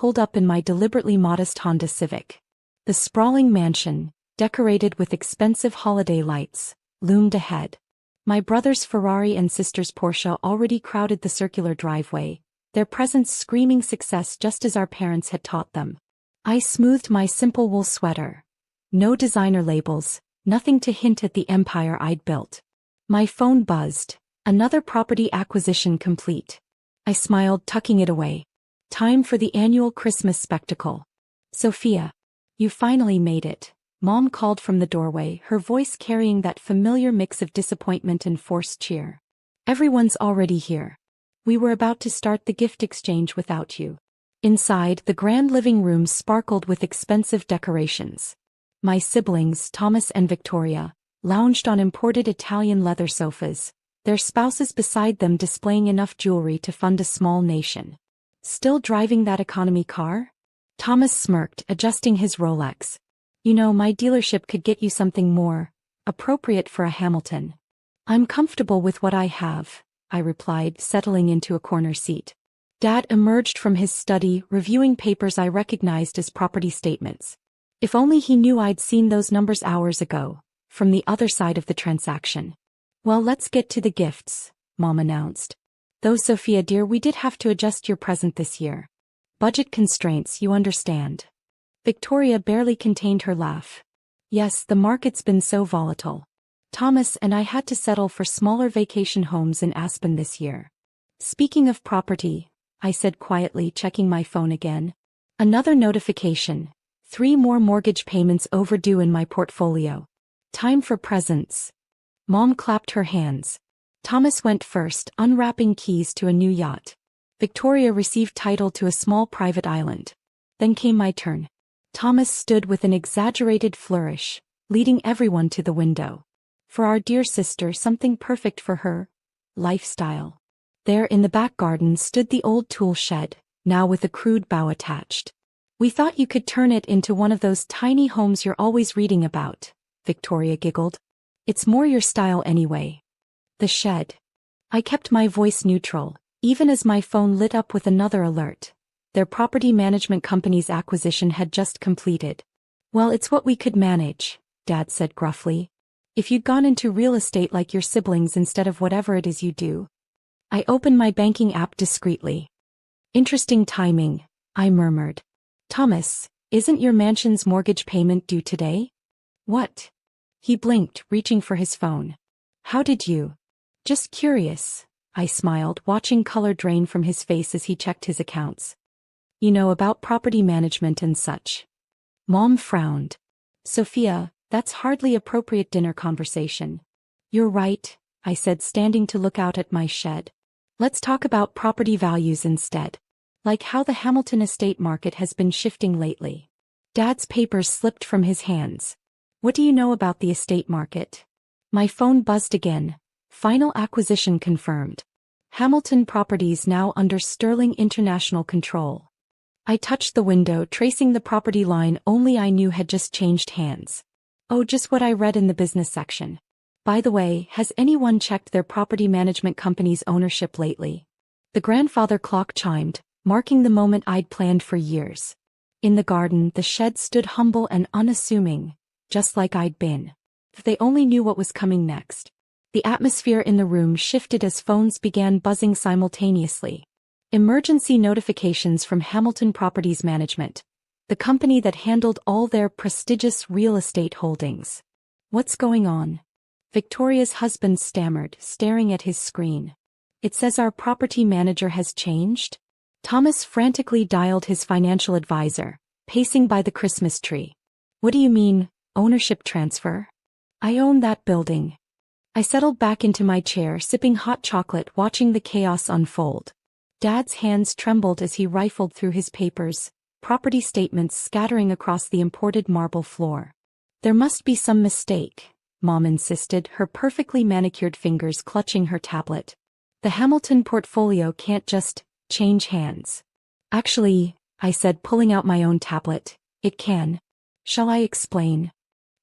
holed up in my deliberately modest Honda Civic. The sprawling mansion, decorated with expensive holiday lights, loomed ahead. My brother's Ferrari and sister's Porsche already crowded the circular driveway, their presence screaming success just as our parents had taught them. I smoothed my simple wool sweater. No designer labels, nothing to hint at the empire I'd built. My phone buzzed. Another property acquisition complete. I smiled, tucking it away. Time for the annual Christmas spectacle. Sophia. You finally made it. Mom called from the doorway, her voice carrying that familiar mix of disappointment and forced cheer. Everyone's already here. We were about to start the gift exchange without you. Inside, the grand living room sparkled with expensive decorations. My siblings, Thomas and Victoria, lounged on imported Italian leather sofas, their spouses beside them displaying enough jewelry to fund a small nation. Still driving that economy car? Thomas smirked, adjusting his Rolex. You know, my dealership could get you something more appropriate for a Hamilton. I'm comfortable with what I have, I replied, settling into a corner seat. Dad emerged from his study, reviewing papers I recognized as property statements. If only he knew I'd seen those numbers hours ago, from the other side of the transaction. Well, let's get to the gifts, Mom announced. Though Sophia dear, we did have to adjust your present this year. Budget constraints, you understand. Victoria barely contained her laugh. Yes, the market's been so volatile. Thomas and I had to settle for smaller vacation homes in Aspen this year. Speaking of property, I said quietly, checking my phone again. Another notification. 3 more mortgage payments overdue in my portfolio. Time for presents. Mom clapped her hands. Thomas went first, unwrapping keys to a new yacht. Victoria received title to a small private island. Then came my turn. Thomas stood with an exaggerated flourish, leading everyone to the window. For our dear sister, something perfect for her lifestyle. There in the back garden stood the old tool shed, now with a crude bow attached. We thought you could turn it into one of those tiny homes you're always reading about, Victoria giggled. It's more your style anyway. The shed. I kept my voice neutral, even as my phone lit up with another alert. Their property management company's acquisition had just completed. Well, it's what we could manage, Dad said gruffly. If you'd gone into real estate like your siblings instead of whatever it is you do. I opened my banking app discreetly. Interesting timing, I murmured. Thomas, isn't your mansion's mortgage payment due today? What? He blinked, reaching for his phone. How did you? Just curious, I smiled, watching color drain from his face as he checked his accounts. You know, about property management and such. Mom frowned. Sophia, that's hardly appropriate dinner conversation. You're right, I said, standing to look out at my shed. Let's talk about property values instead. Like how the Hamilton estate market has been shifting lately. Dad's papers slipped from his hands. What do you know about the estate market? My phone buzzed again. Final acquisition confirmed. Hamilton Properties now under Sterling International control. I touched the window, tracing the property line only I knew had just changed hands. Oh, just what I read in the business section. By the way, has anyone checked their property management company's ownership lately? The grandfather clock chimed, marking the moment I'd planned for years. In the garden, the shed stood humble and unassuming, just like I'd been. If they only knew what was coming next. The atmosphere in the room shifted as phones began buzzing simultaneously. Emergency notifications from Hamilton Properties Management, the company that handled all their prestigious real estate holdings. What's going on? Victoria's husband stammered, staring at his screen. It says our property manager has changed? Thomas frantically dialed his financial advisor, pacing by the Christmas tree. What do you mean, ownership transfer? I own that building. I settled back into my chair, sipping hot chocolate, watching the chaos unfold. Dad's hands trembled as he rifled through his papers, property statements scattering across the imported marble floor. There must be some mistake, Mom insisted, her perfectly manicured fingers clutching her tablet. The Hamilton portfolio can't just change hands. Actually, I said, pulling out my own tablet, it can. Shall I explain?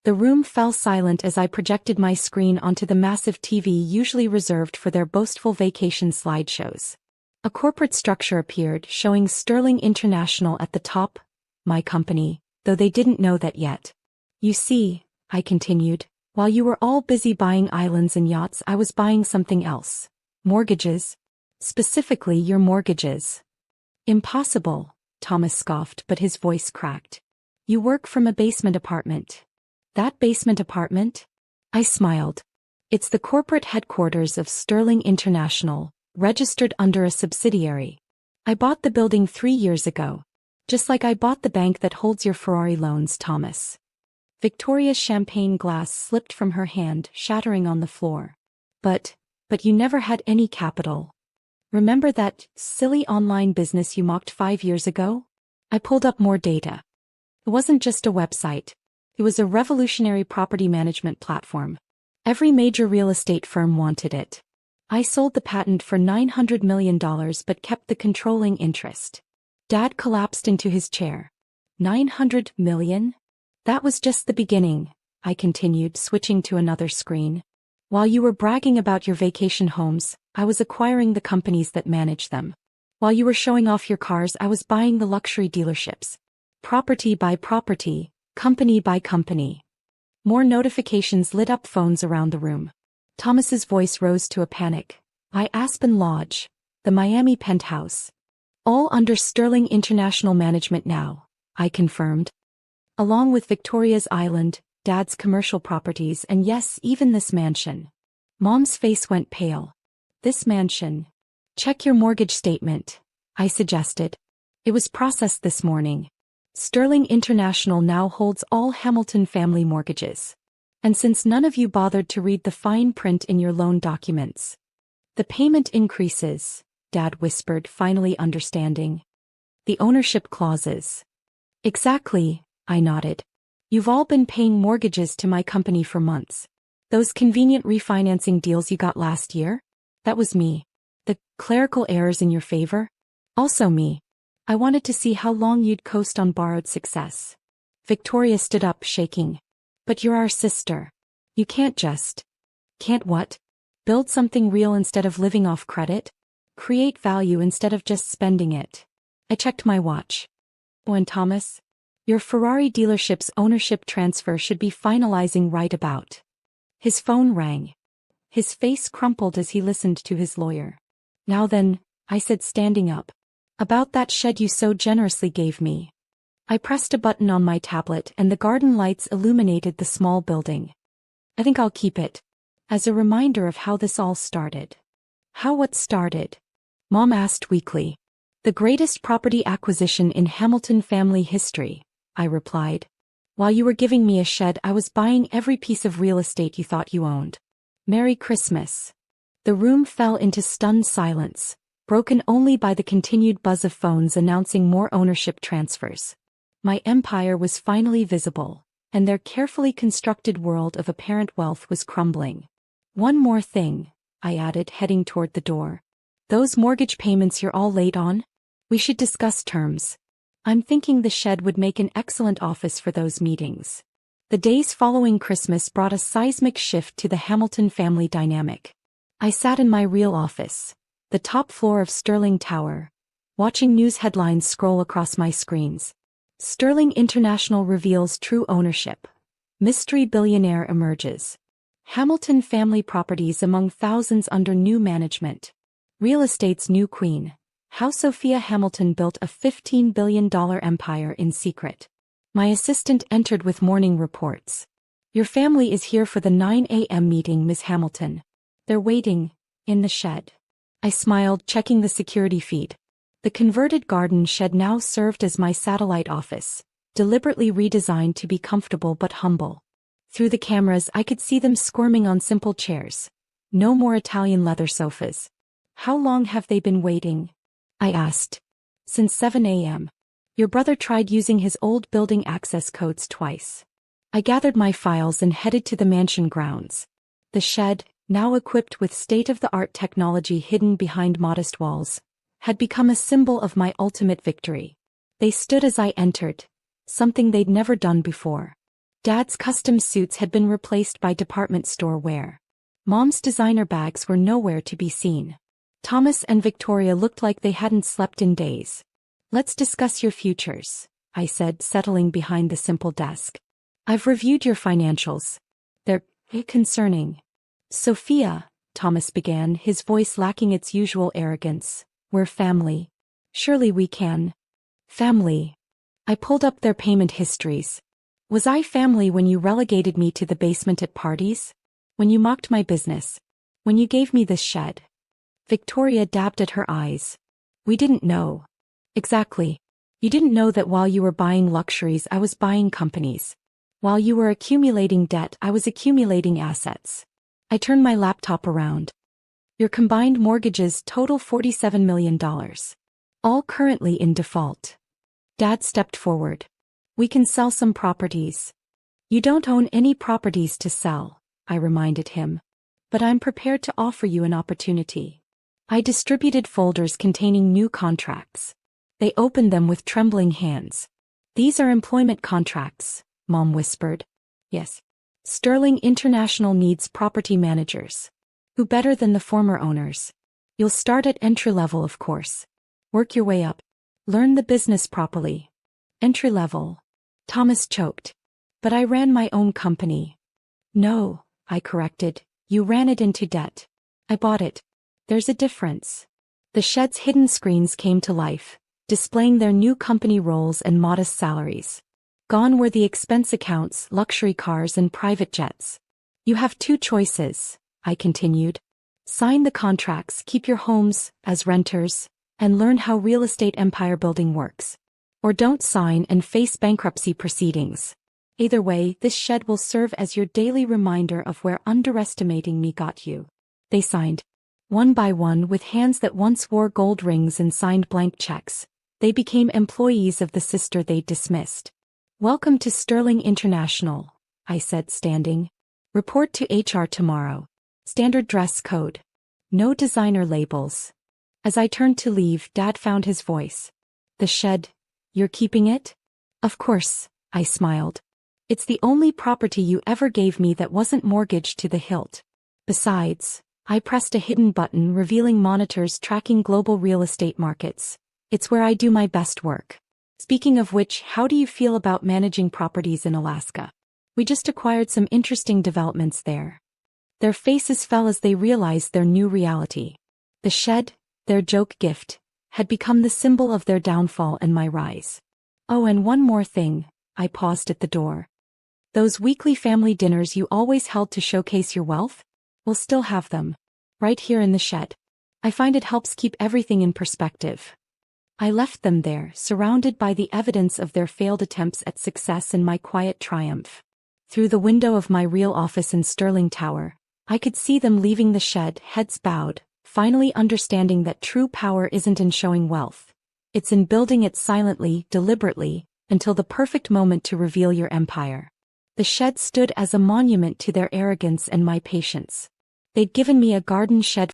The room fell silent as I projected my screen onto the massive TV usually reserved for their boastful vacation slideshows. A corporate structure appeared, showing Sterling International at the top, my company, though they didn't know that yet. You see, I continued, while you were all busy buying islands and yachts, I was buying something else. Mortgages. Specifically your mortgages. Impossible, Thomas scoffed, but his voice cracked. You work from a basement apartment. That basement apartment? I smiled. It's the corporate headquarters of Sterling International, registered under a subsidiary. I bought the building 3 years ago. Just like I bought the bank that holds your Ferrari loans, Thomas. Victoria's champagne glass slipped from her hand, shattering on the floor. But you never had any capital. Remember that silly online business you mocked 5 years ago? I pulled up more data. It wasn't just a website. It was a revolutionary property management platform. Every major real estate firm wanted it. I sold the patent for $900 million but kept the controlling interest. Dad collapsed into his chair. 900 million? That was just the beginning, I continued, switching to another screen. While you were bragging about your vacation homes, I was acquiring the companies that manage them. While you were showing off your cars, I was buying the luxury dealerships. Property by property, company by company. More notifications lit up phones around the room. Thomas's voice rose to a panic. Aspen Lodge. The Miami penthouse. All under Sterling International management now, I confirmed. Along with Victoria's Island, Dad's commercial properties, and yes, even this mansion. Mom's face went pale. This mansion. Check your mortgage statement, I suggested. It was processed this morning. Sterling International now holds all Hamilton family mortgages. And since none of you bothered to read the fine print in your loan documents, the payment increases, Dad whispered, finally understanding. The ownership clauses. Exactly, I nodded. You've all been paying mortgages to my company for months. Those convenient refinancing deals you got last year? That was me. The clerical errors in your favor? Also me. I wanted to see how long you'd coast on borrowed success. Victoria stood up, shaking. But you're our sister. You can't just. Can't what? Build something real instead of living off credit? Create value instead of just spending it. I checked my watch. Oh, and Thomas? Your Ferrari dealership's ownership transfer should be finalizing right about. His phone rang. His face crumpled as he listened to his lawyer. Now then, I said, standing up. About that shed you so generously gave me. I pressed a button on my tablet and the garden lights illuminated the small building. I think I'll keep it. As a reminder of how this all started. How what started? Mom asked weakly. The greatest property acquisition in Hamilton family history, I replied. While you were giving me a shed, I was buying every piece of real estate you thought you owned. Merry Christmas. The room fell into stunned silence, broken only by the continued buzz of phones announcing more ownership transfers. My empire was finally visible, and their carefully constructed world of apparent wealth was crumbling. One more thing, I added, heading toward the door. Those mortgage payments you're all late on? We should discuss terms. I'm thinking the shed would make an excellent office for those meetings. The days following Christmas brought a seismic shift to the Hamilton family dynamic. I sat in my real office, the top floor of Sterling Tower, watching news headlines scroll across my screens. Sterling International reveals true ownership. Mystery billionaire emerges. Hamilton family properties among thousands under new management. Real estate's new queen. How Sophia Hamilton built a $15 billion empire in secret. My assistant entered with morning reports. Your family is here for the 9 a.m. meeting, Miss Hamilton. They're waiting, in the shed. I smiled, checking the security feed. The converted garden shed now served as my satellite office, deliberately redesigned to be comfortable but humble. Through the cameras I could see them squirming on simple chairs. No more Italian leather sofas. How long have they been waiting? I asked. Since 7 a.m. Your brother tried using his old building access codes twice. I gathered my files and headed to the mansion grounds. The shed, now equipped with state-of-the-art technology hidden behind modest walls, had become a symbol of my ultimate victory. They stood as I entered, something they'd never done before. Dad's custom suits had been replaced by department store wear. Mom's designer bags were nowhere to be seen. Thomas and Victoria looked like they hadn't slept in days. Let's discuss your futures, I said, settling behind the simple desk. I've reviewed your financials. They're concerning. Sophia, Thomas began, his voice lacking its usual arrogance. We're family. Surely we can. Family. I pulled up their payment histories. Was I family when you relegated me to the basement at parties? When you mocked my business? When you gave me this shed? Victoria dabbed at her eyes. We didn't know. Exactly. You didn't know that while you were buying luxuries, I was buying companies. While you were accumulating debt, I was accumulating assets. I turned my laptop around. Your combined mortgages total $47 million. All currently in default. Dad stepped forward. We can sell some properties. You don't own any properties to sell, I reminded him. But I'm prepared to offer you an opportunity. I distributed folders containing new contracts. They opened them with trembling hands. These are employment contracts, Mom whispered. Yes. Sterling International needs property managers. Who better than the former owners? You'll start at entry level, of course. Work your way up. Learn the business properly. Entry level. Thomas choked. But I ran my own company. No, I corrected. You ran it into debt. I bought it. There's a difference. The shed's hidden screens came to life, displaying their new company roles and modest salaries. Gone were the expense accounts, luxury cars, and private jets. You have two choices, I continued. Sign the contracts, keep your homes as renters, and learn how real estate empire building works. Or don't sign and face bankruptcy proceedings. Either way, this shed will serve as your daily reminder of where underestimating me got you. They signed. One by one, with hands that once wore gold rings and signed blank checks, they became employees of the sister they'd dismissed. Welcome to Sterling International, I said, standing. Report to HR tomorrow. Standard dress code. No designer labels. As I turned to leave, Dad found his voice. The shed. You're keeping it? Of course, I smiled. It's the only property you ever gave me that wasn't mortgaged to the hilt. Besides, I pressed a hidden button revealing monitors tracking global real estate markets. It's where I do my best work. Speaking of which, how do you feel about managing properties in Alaska? We just acquired some interesting developments there. Their faces fell as they realized their new reality. The shed, their joke gift, had become the symbol of their downfall and my rise. Oh, and one more thing, I paused at the door. Those weekly family dinners you always held to showcase your wealth? We'll still have them. Right here in the shed. I find it helps keep everything in perspective. I left them there, surrounded by the evidence of their failed attempts at success and my quiet triumph. Through the window of my real office in Sterling Tower, I could see them leaving the shed, heads bowed, finally understanding that true power isn't in showing wealth. It's in building it silently, deliberately, until the perfect moment to reveal your empire. The shed stood as a monument to their arrogance and my patience. They'd given me a garden shed